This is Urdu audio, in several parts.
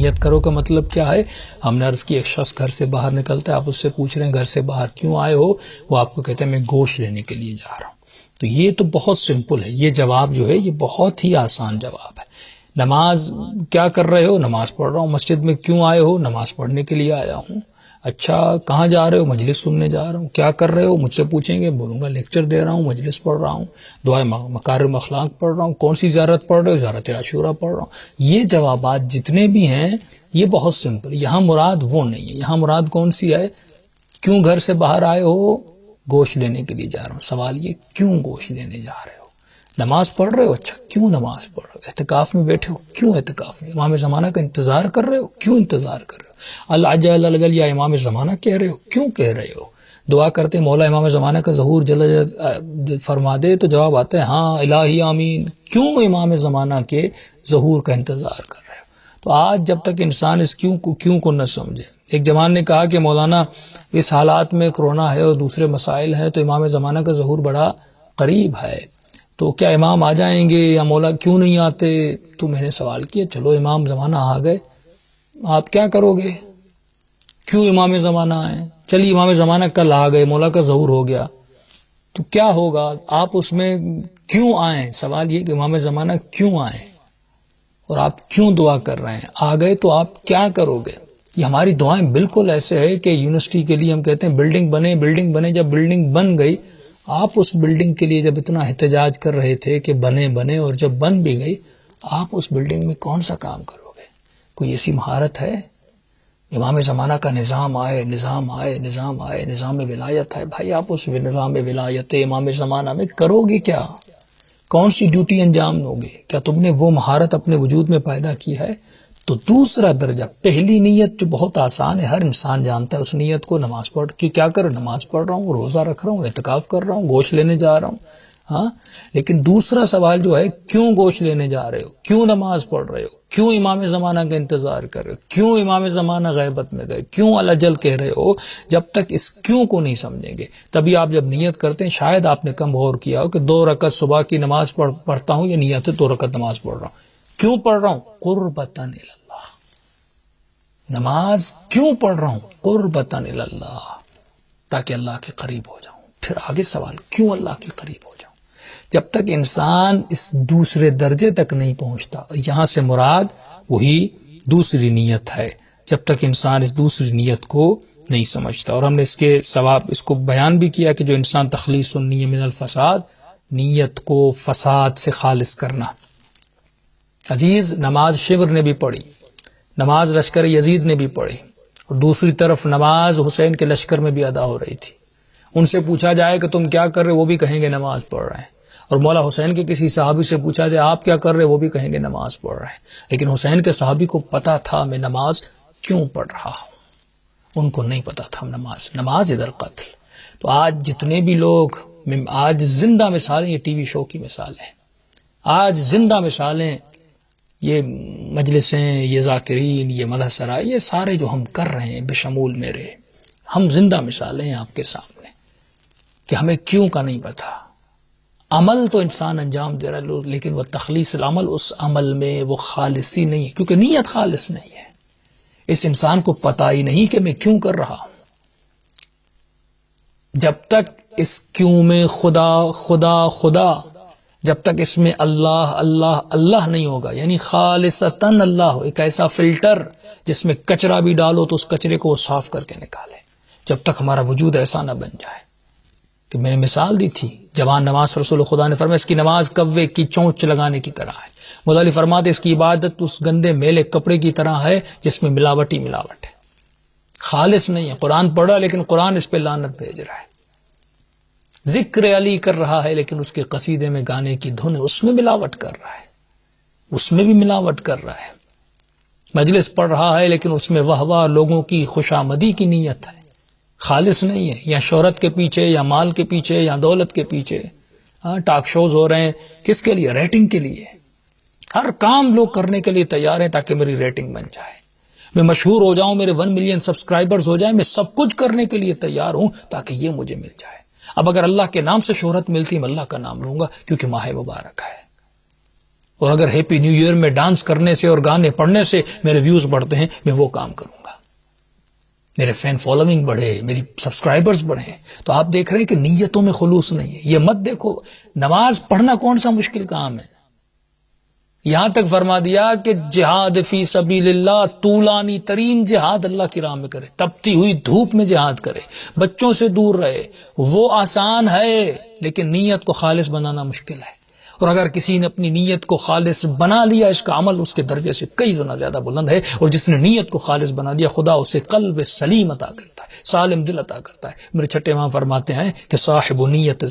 نیت کرو کا مطلب کیا ہے؟ ہم نے عرض کی ایک شخص گھر سے باہر نکلتا ہے، آپ اس سے پوچھ رہے ہیں گھر سے باہر کیوں آئے ہو، وہ آپ کو کہتے ہیں میں گوشت لینے کے لیے جا رہا ہوں. تو یہ تو بہت سمپل ہے، یہ جواب جو ہے یہ بہت ہی آسان جواب ہے. نماز کیا کر رہے ہو؟ نماز پڑھ رہا ہوں. مسجد میں کیوں آئے ہو؟ نماز پڑھنے کے لیے آیا ہوں. اچھا کہاں جا رہے ہو؟ مجلس سننے جا رہا ہوں. کیا کر رہے ہو؟ مجھ سے پوچھیں گے، بولوں گا لیکچر دے رہا ہوں، مجلس پڑھ رہا ہوں، دعائے مکارم اخلاق پڑھ رہا ہوں. کون سی زیارت پڑھ رہے ہو؟ زیارت عاشورہ پڑھ رہا ہوں. یہ جوابات جتنے بھی ہیں یہ بہت سمپل. یہاں مراد وہ نہیں ہے. یہاں مراد کون سی ہے؟ کیوں گھر سے باہر آئے ہو؟ گوشت لینے کے لیے جا رہا ہوں. سوال یہ کیوں گوشت لینے جا رہے ہو؟ نماز پڑھ رہے ہو؟ اچھا کیوں نماز پڑھ رہے ہو؟ اعتکاف میں بیٹھے ہو؟ کیوں اعتکاف میں؟ امام زمانہ کا انتظار کر رہے ہو؟ کیوں انتظار کر رہے ہو؟ العجل العجل یا امام زمانہ کہہ رہے ہو؟ کیوں کہہ رہے ہو؟ دعا کرتے مولا امام زمانہ کا ظہور جل فرما دے، تو جواب آتا ہے ہاں الہی آمین. کیوں امام زمانہ کے ظہور کا انتظار کر رہے ہو؟ تو آج جب تک انسان اس کیوں کو نہ سمجھے. ایک جوان نے کہا کہ مولانا اس حالات میں کرونا ہے اور دوسرے مسائل ہیں تو امام زمانہ کا ظہور بڑا قریب ہے، تو کیا امام آ جائیں گے یا مولا کیوں نہیں آتے؟ تو میں نے سوال کیا چلو امام زمانہ آ گئے، آپ کیا کرو گے؟ کیوں امام زمانہ آئے؟ چلیے امام زمانہ کل آ گئے، مولا کا ظہور ہو گیا، تو کیا ہوگا؟ آپ اس میں کیوں آئیں؟ سوال یہ کہ امام زمانہ کیوں آئیں اور آپ کیوں دعا کر رہے ہیں؟ آ گئے تو آپ کیا کرو گے؟ یہ ہماری دعائیں بالکل ایسے ہے کہ یونیورسٹی کے لیے ہم کہتے ہیں بلڈنگ بنے بلڈنگ بنے. جب بلڈنگ بن گئی، آپ اس بلڈنگ کے لیے جب اتنا احتجاج کر رہے تھے کہ بنے اور جب بن بھی گئی، آپ اس بلڈنگ میں کون سا کام کرو گے؟ کوئی ایسی مہارت ہے؟ امام زمانہ کا نظام آئے نظام ولایت ہے. بھائی آپ اس نظام ولایت امام زمانہ میں کرو گے کیا؟ کون سی ڈیوٹی انجام دو گے؟ کیا تم نے وہ مہارت اپنے وجود میں پیدا کی ہے؟ تو دوسرا درجہ، پہلی نیت جو بہت آسان ہے، ہر انسان جانتا ہے اس نیت کو، نماز پڑھ کہ کیا کر نماز پڑھ رہا ہوں، روزہ رکھ رہا ہوں، اعتکاف کر رہا ہوں، گوشت لینے جا رہا ہوں. ہاں لیکن دوسرا سوال جو ہے کیوں گوشت لینے جا رہے ہو؟ کیوں نماز پڑھ رہے ہو؟ کیوں امام زمانہ کا انتظار کر رہے ہو؟ کیوں امام زمانہ غیبت میں گئے؟ کیوں الجل کہہ رہے ہو؟ جب تک اس کیوں کو نہیں سمجھیں گے تبھی آپ جب نیت کرتے ہیں، شاید آپ نے کم غور کیا ہو کہ 2 رکعت صبح کی نماز پڑھتا ہوں، یہ نیت ہے 2 رکعت نماز پڑھ رہا ہوں. کیوں پڑھ رہا ہوں؟ قربتاً اللہ. نماز کیوں پڑھ رہا ہوں؟ قربتاً اللہ، تاکہ اللہ کے قریب ہو جاؤں. پھر آگے سوال کیوں اللہ کے قریب ہو جاؤں؟ جب تک انسان اس دوسرے درجے تک نہیں پہنچتا، یہاں سے مراد وہی دوسری نیت ہے، جب تک انسان اس دوسری نیت کو نہیں سمجھتا. اور ہم نے اس کے ثواب اس کو بیان بھی کیا کہ جو انسان تخلیص النیہ من الفساد، نیت کو فساد سے خالص کرنا. عزیز نماز شبر نے بھی پڑھی، نماز لشکر یزید نے بھی پڑھی، اور دوسری طرف نماز حسین کے لشکر میں بھی ادا ہو رہی تھی. ان سے پوچھا جائے کہ تم کیا کر رہے، وہ بھی کہیں گے نماز پڑھ رہے ہیں. اور مولا حسین کے کسی صحابی سے پوچھا جائے آپ کیا کر رہے، وہ بھی کہیں گے نماز پڑھ رہے ہیں. لیکن حسین کے صحابی کو پتا تھا میں نماز کیوں پڑھ رہا ہوں، ان کو نہیں پتا تھا نماز ادھر قتل. تو آج جتنے بھی لوگ، آج زندہ مثالیں یہ ٹی وی شو کی مثالیں، آج زندہ مثالیں یہ مجلسیں، یہ ذاکرین، یہ مدح سرائے، یہ سارے جو ہم کر رہے ہیں بشمول میرے، ہم زندہ مثالیں ہیں آپ کے سامنے کہ ہمیں کیوں کا نہیں پتا. عمل تو انسان انجام دے رہا ہے، لیکن وہ تخلیص العمل، اس عمل میں وہ خالصی نہیں ہے، کیونکہ نیت خالص نہیں ہے. اس انسان کو پتا ہی نہیں کہ میں کیوں کر رہا ہوں. جب تک اس کیوں میں خدا خدا خدا، جب تک اس میں اللہ اللہ اللہ نہیں ہوگا، یعنی خالصتاً اللہ ہو، ایک ایسا فلٹر جس میں کچرا بھی ڈالو تو اس کچرے کو وہ صاف کر کے نکالے، جب تک ہمارا وجود ایسا نہ بن جائے. کہ میں نے مثال دی تھی جوان نماز، رسول خدا نے فرمایا اس کی نماز کوے کی چونچ لگانے کی طرح ہے. مولا علی فرماتے اس کی عبادت اس گندے میلے کپڑے کی طرح ہے جس میں ملاوٹ ہی ملاوٹ ہے، خالص نہیں ہے. قرآن پڑھ رہا ہے لیکن قرآن اس پہ لعنت بھیج رہا ہے. ذکر علی کر رہا ہے لیکن اس کے قصیدے میں گانے کی دھن ہے، اس میں ملاوٹ کر رہا ہے، اس میں بھی ملاوٹ کر رہا ہے. مجلس پڑھ رہا ہے لیکن اس میں واہ واہ لوگوں کی خوشامدی کی نیت ہے، خالص نہیں ہے. یا شہرت کے پیچھے، یا مال کے پیچھے، یا دولت کے پیچھے. ٹاک شوز ہو رہے ہیں کس کے لیے؟ ریٹنگ کے لیے. ہر کام لوگ کرنے کے لیے تیار ہیں تاکہ میری ریٹنگ بن جائے، میں مشہور ہو جاؤں، میرے 1 ملین سبسکرائبرز ہو جائیں. میں سب کچھ کرنے کے لیے تیار ہوں تاکہ یہ مجھے مل جائے. اب اگر اللہ کے نام سے شہرت ملتی ہے میں اللہ کا نام لوں گا کیونکہ ماہ مبارک ہے. اور اگر ہیپی نیو ایئر میں ڈانس کرنے سے اور گانے پڑھنے سے میرے ویوز بڑھتے ہیں، میں وہ کام کروں گا، میرے فین فالوئنگ بڑھے، میری سبسکرائبرز بڑھیں۔ تو آپ دیکھ رہے ہیں کہ نیتوں میں خلوص نہیں ہے۔ یہ مت دیکھو نماز پڑھنا کون سا مشکل کام ہے، یہاں تک فرما دیا کہ جہاد فی سبیل اللہ طولانی ترین جہاد اللہ کی راہ میں کرے، تپتی ہوئی دھوپ میں جہاد کرے، بچوں سے دور رہے، وہ آسان ہے، لیکن نیت کو خالص بنانا مشکل ہے۔ اور اگر کسی نے اپنی نیت کو خالص بنا لیا، اس کا عمل اس کے درجے سے کئی گنا زیادہ بلند ہے، اور جس نے نیت کو خالص بنا لیا خدا اسے قلب سلیم عطا کرتا ہے، سالم دل عطا کرتا ہے۔ میرے چھٹے امام فرماتے ہیں کہ صاحب نیت،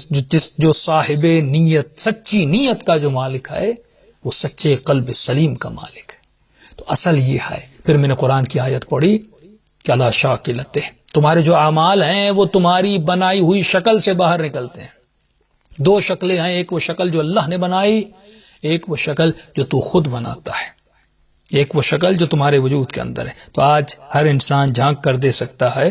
جو صاحب نیت، سچی نیت کا جو مالک ہے وہ سچے قلب سلیم کا مالک ہے۔ تو اصل یہ ہے۔ پھر میں نے قرآن کی آیت پڑھی کہ اللہ شاکلتہ، تمہارے جو اعمال ہیں وہ تمہاری بنائی ہوئی شکل سے باہر نکلتے ہیں۔ دو شکلیں ہیں، ایک وہ شکل جو اللہ نے بنائی، ایک وہ شکل جو تو خود بناتا ہے، ایک وہ شکل جو تمہارے وجود کے اندر ہے۔ تو آج ہر انسان جھانک کر دے سکتا ہے